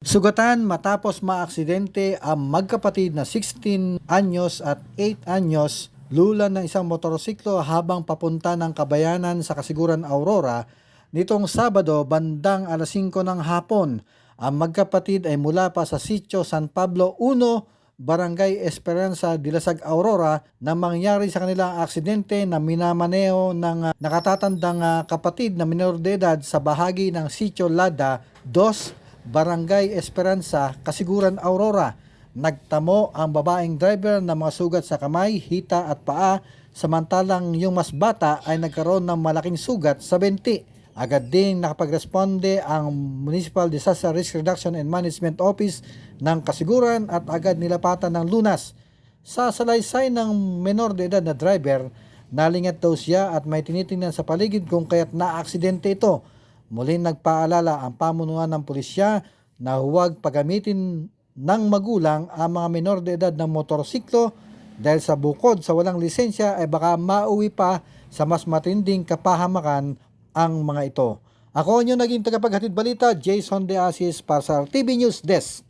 Sugatan matapos maaksidente ang magkapatid na 16 anyos at 8 anyos lulan ng isang motorsiklo habang papunta ng Kabayanan sa Kasiguran, Aurora nitong Sabado bandang alas 5 ng hapon. Ang magkapatid ay mula pa sa Sitio San Pablo 1, Barangay Esperanza, Dilasag, Aurora nang mangyari sa kanilang aksidente na minamaneo ng nakatatandang kapatid na minor de edad sa bahagi ng Sitio Lada 2, Barangay Esperanza, Kasiguran, Aurora. Nagtamo ang babaeng driver ng mga sugat sa kamay, hita at paa, samantalang yung mas bata ay nagkaroon ng malaking sugat sa binti. Agad ding nakapagresponde ang Municipal Disaster Risk Reduction and Management Office ng Kasiguran at agad nilapatan ng lunas. Sa salaysay ng menor de edad na driver, nalingat daw siya at may tinitingnan sa paligid kung kaya't naaksidente ito. Muling nagpaalala ang pamunuan ng pulisya na huwag pagamitin ng magulang ang mga menor de edad ng motorsiklo dahil sa bukod sa walang lisensya ay baka mauwi pa sa mas matinding kapahamakan ang mga ito. Ako ang inyong naging tagapaghatid balita, Jason De Asis para sa RTV News Desk.